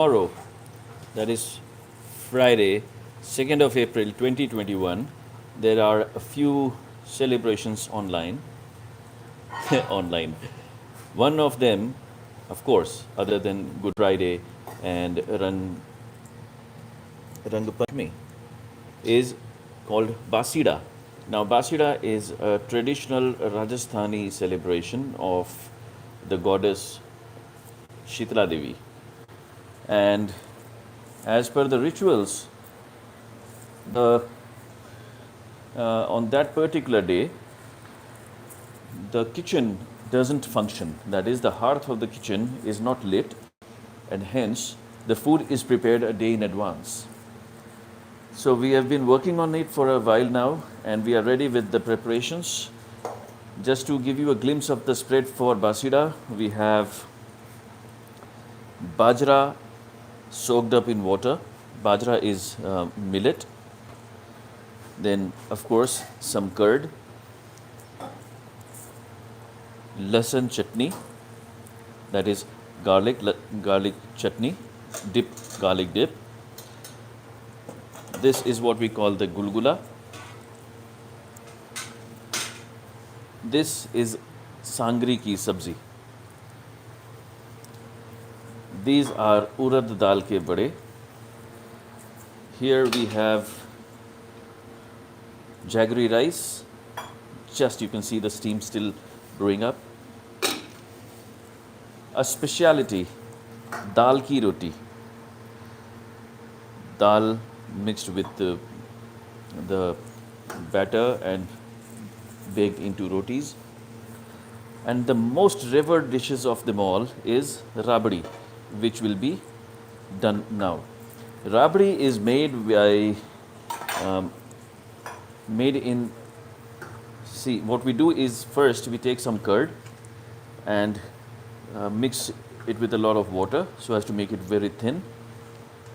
Tomorrow, that is Friday, 2nd of April 2021, there are a few celebrations online. online. One of them, of course, other than Good Friday and Rangapachmi, is called Basida. Now, Basida is a traditional Rajasthani celebration of the goddess Shitla Devi. And as per the rituals, the on that particular day, the kitchen doesn't function. That is, the hearth of the kitchen is not lit, and hence the food is prepared a day in advance. So we have been working on it for a while now, and we are ready with the preparations. Just to give you a glimpse of the spread for Basida, we have bajra soaked up in water. Bajra is millet. Then, of course, some curd, lasan chutney, that is garlic chutney, garlic dip. This is what we call the gulgula. This is sangri ki sabzi. These are urad dal ke bade. Here we have jaggery rice. Just you can see the steam still brewing up. A speciality, dal ki roti. Dal mixed with the batter and baked into rotis. And the most revered dishes of them all is rabdi, which will be done now. Rabdi is made in. See, what we do is first we take some curd and mix it with a lot of water so as to make it very thin,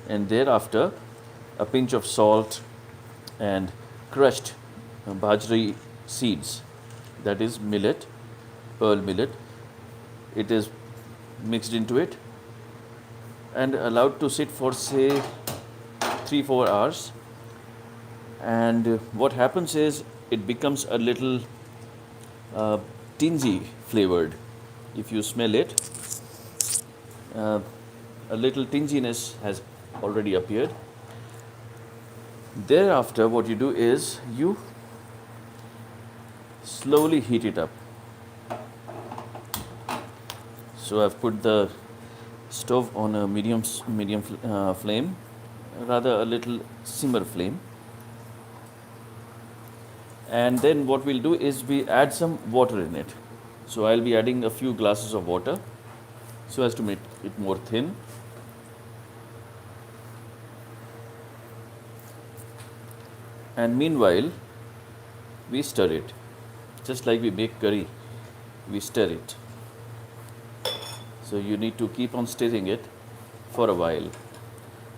and thereafter a pinch of salt and crushed bajra seeds, that is millet, pearl millet. It is mixed into it and allowed to sit for say 3-4 hours. And what happens is it becomes a little tingy flavored. If you smell it, a little tinginess has already appeared. Thereafter, what you do is you slowly heat it up. So I've put the stove on a medium flame, rather a little simmer flame. And then what we'll do is we add some water in it. So I'll be adding a few glasses of water so as to make it more thin. And meanwhile, we stir it. Just like we make curry, we stir it. So you need to keep on stirring it for a while.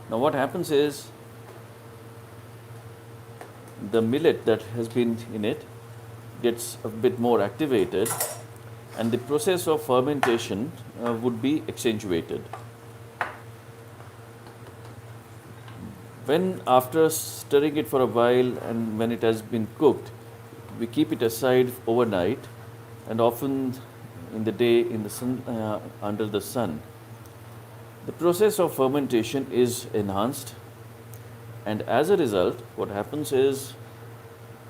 Now what happens is the millet that has been in it gets a bit more activated, and the process of fermentation would be accentuated. When after stirring it for a while and when it has been cooked, we keep it aside overnight, and often in the day in the sun, under the sun. The process of fermentation is enhanced, and as a result, what happens is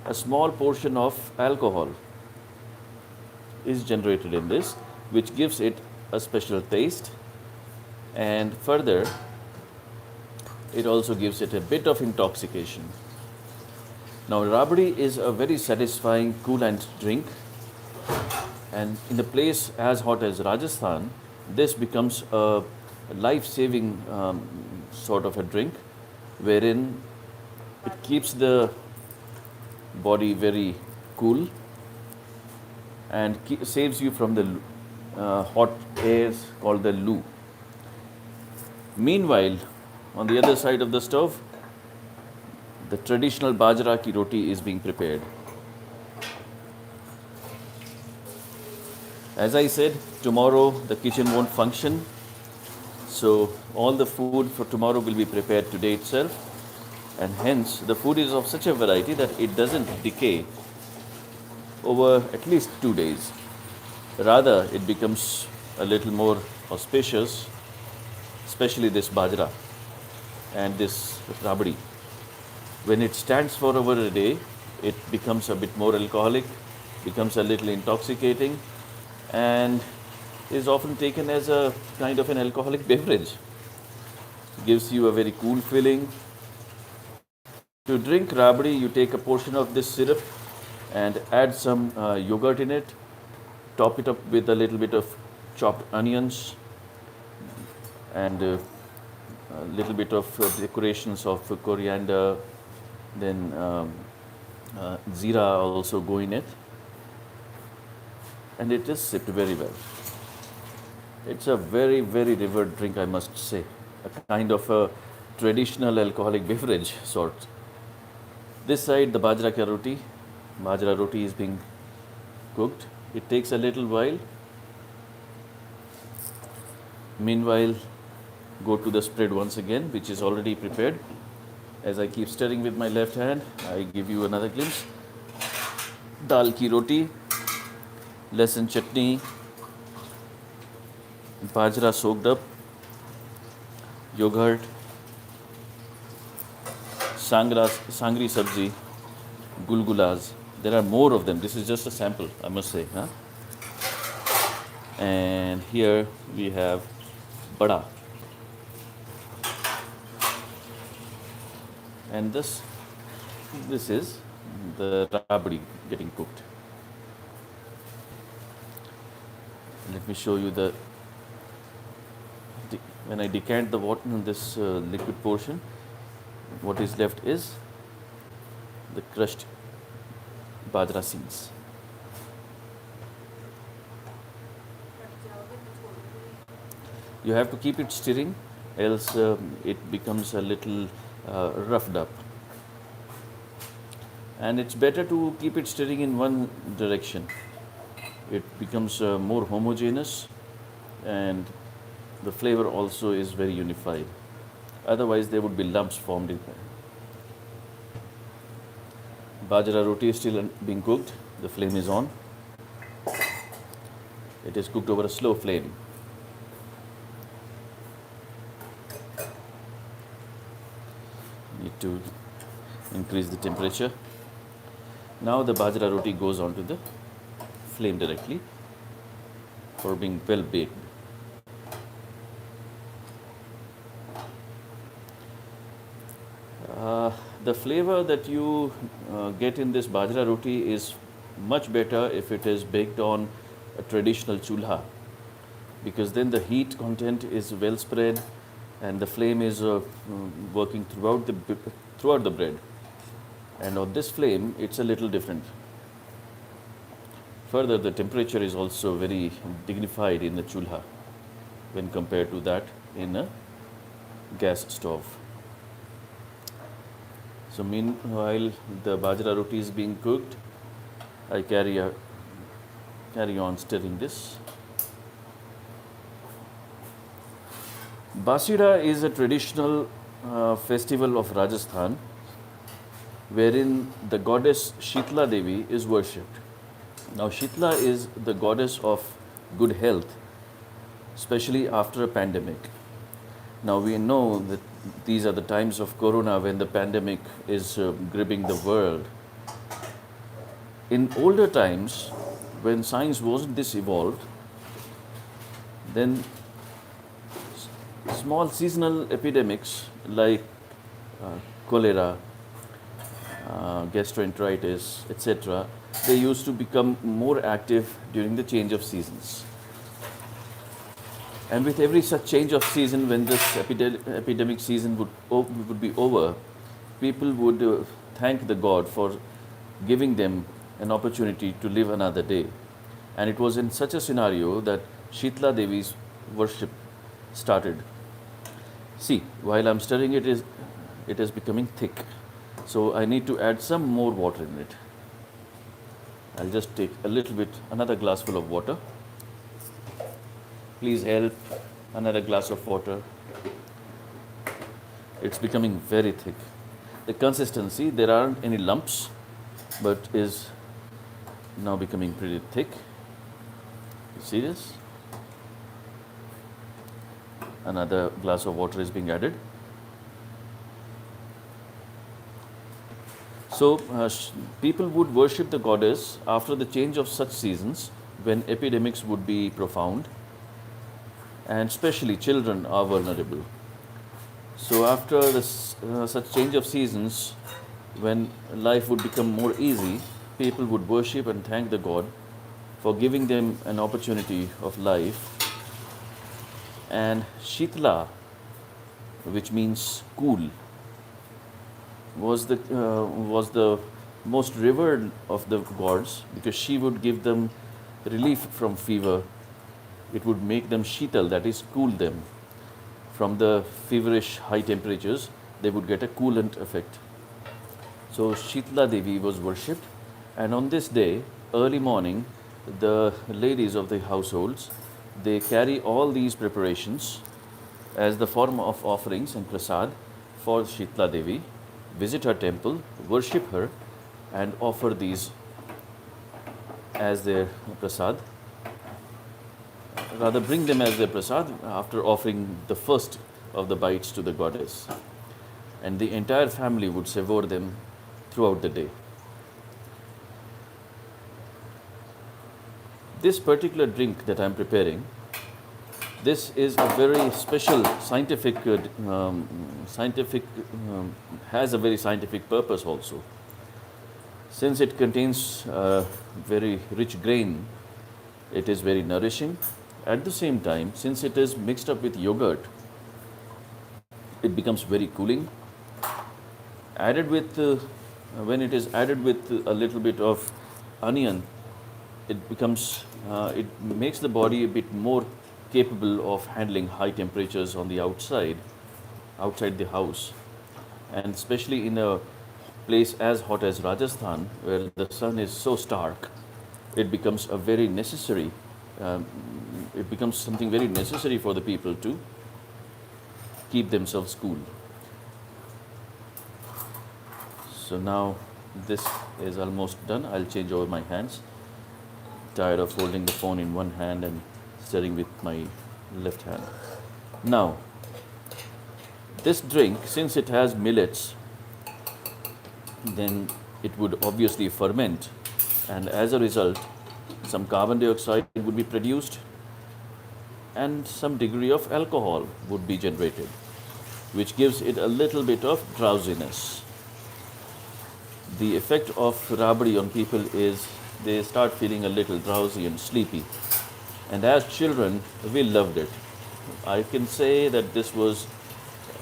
a small portion of alcohol is generated in this, which gives it a special taste, and further, it also gives it a bit of intoxication. Now, rabdi is a very satisfying coolant drink, and in a place as hot as Rajasthan, this becomes a life-saving sort of a drink, wherein it keeps the body very cool and saves you from the hot airs called the loo. Meanwhile, on the other side of the stove, the traditional bajra ki roti is being prepared. As I said, tomorrow the kitchen won't function, So all the food for tomorrow will be prepared today itself, and hence the food is of such a variety that it doesn't decay over at least 2 days. Rather, it becomes a little more auspicious, especially this bajra and this rabdi. When it stands for over a day, it becomes a bit more alcoholic, becomes a little intoxicating, and is often taken as a kind of an alcoholic beverage. Gives you a very cool feeling. To drink rabdi, you take a portion of this syrup and add some yogurt in it. Top it up with a little bit of chopped onions and a little bit of decorations of coriander, then zira also go in it, and it is sipped very well. It's a very, very revered drink, I must say. A kind of a traditional alcoholic beverage sort. This side, the bajra ki roti. Bajra roti is being cooked. It takes a little while. Meanwhile, go to the spread once again, which is already prepared. As I keep stirring with my left hand, I give you another glimpse. Dal ki roti, lesan chutney, bajra soaked up, yogurt, sangri sabzi, gulgulas. There are more of them. This is just a sample, I must say. Huh? And here we have bada. And this is the rabdi getting cooked. Let me show you when I decant the water in this liquid portion, what is left is the crushed bajra seeds. You have to keep it stirring, else it becomes a little roughed up. And it's better to keep it stirring in one direction. It becomes more homogeneous, and the flavor also is very unified. Otherwise, there would be lumps formed in there. Bajra roti is still being cooked. The flame is on. It is cooked over a slow flame. Need to increase the temperature. Now the bajra roti goes onto the flame directly for being well baked. The flavor that you get in this bajra roti is much better if it is baked on a traditional chulha, because then the heat content is well spread and the flame is working throughout the bread. And on this flame, it's a little different. Further, the temperature is also very dignified in the chulha when compared to that in a gas stove. So meanwhile, the bajra roti is being cooked. I carry on stirring this. Basida is a traditional festival of Rajasthan, wherein the goddess Shitla Devi is worshipped. Now, Shitla is the goddess of good health, especially after a pandemic. Now, we know that these are the times of Corona when the pandemic is gripping the world. In older times, when science wasn't this evolved, then small seasonal epidemics like cholera, gastroenteritis, etc., they used to become more active during the change of seasons. And with every such change of season, when this epidemic season would be over, people would thank the god for giving them an opportunity to live another day. And it was in such a scenario that Shitla Devi's worship started. See, while I'm stirring it is becoming thick. So I need to add some more water in it. I'll just take a little bit, another glass full of water. Please help Another glass of water. It's becoming very thick. The consistency, there aren't any lumps, but is now becoming pretty thick. You see this? Another glass of water is being added. So, people would worship the goddess after the change of such seasons when epidemics would be profound, and especially children are vulnerable. So, after this, such change of seasons, when life would become more easy, people would worship and thank the god for giving them an opportunity of life. And Shitla, which means cool, was the most revered of the gods because she would give them relief from fever. It would make them Shital, that is, cool them. From the feverish high temperatures, they would get a coolant effect. So Shitla Devi was worshipped, and on this day, early morning, the ladies of the households, they carry all these preparations as the form of offerings and prasad for Shitla Devi, visit her temple, worship her, and offer these as their prasad. Rather, bring them as their prasad after offering the first of the bites to the goddess. And the entire family would savor them throughout the day. This particular drink that I am preparing, this is a very special has a very scientific purpose also. Since it contains very rich grain, it is very nourishing. At the same time, since it is mixed up with yogurt, it becomes very cooling. Added with, when it is added with a little bit of onion, it makes the body a bit more capable of handling high temperatures on the outside the house. And especially in a place as hot as Rajasthan, where the sun is so stark, it becomes a very necessary, it becomes something very necessary for the people to keep themselves cool. So now this is almost done. I'll change over my hands. Tired of holding the phone in one hand and stirring with my left hand. Now, this drink, since it has millets, then it would obviously ferment, and as a result, some carbon dioxide would be produced and some degree of alcohol would be generated, which gives it a little bit of drowsiness. The effect of rabdi on people is they start feeling a little drowsy and sleepy. And as children, we loved it. I can say that this was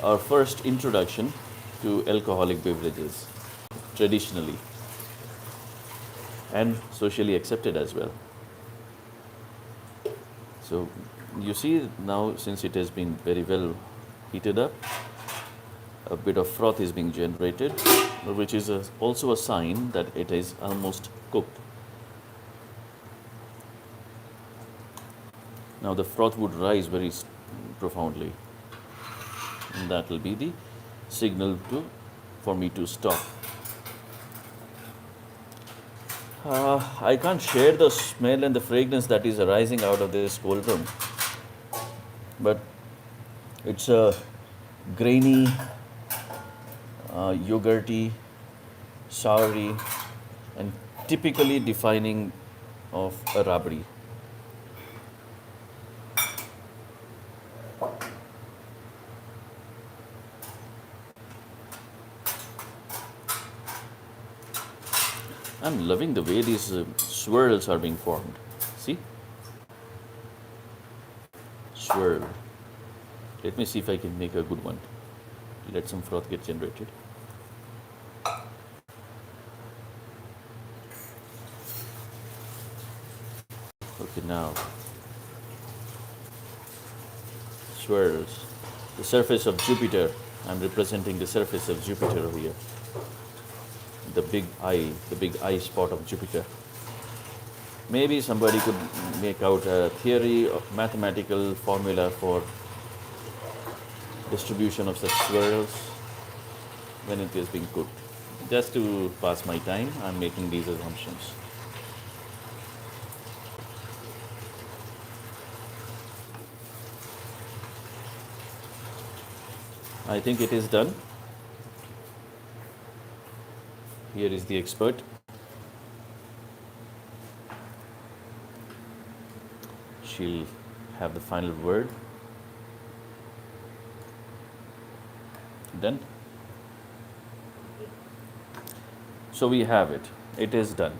our first introduction to alcoholic beverages, traditionally, and socially accepted as well. So you see now, since it has been very well heated up, a bit of froth is being generated, which is also a sign that it is almost cooked. Now the froth would rise very profoundly, and that will be the signal for me to stop. I can't share the smell and the fragrance that is arising out of this cold room, but it's a grainy, yogurty, soury, and typically defining of a rabdi. I'm loving the way these swirls are being formed. See? Swirl. Let me see if I can make a good one. Let some froth get generated. Okay, now. Swirls. The surface of Jupiter. I'm representing the surface of Jupiter over here. The big eye spot of Jupiter. Maybe somebody could make out a theory or mathematical formula for distribution of such swirls when it is being cooked. Just to pass my time, I'm making these assumptions. I think it is done. Here is the expert. She'll have the final word. Done. So we have it. It is done.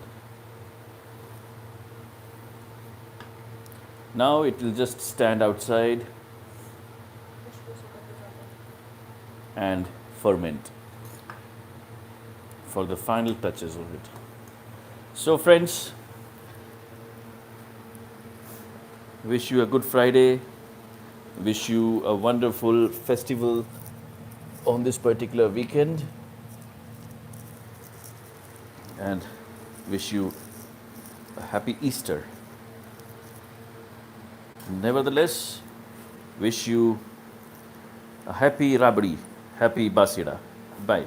Now it will just stand outside and ferment for the final touches of it. So friends, wish you a good Friday. Wish you a wonderful festival on this particular weekend. And wish you a happy Easter. Nevertheless, wish you a happy Rabri, happy Basida. Bye.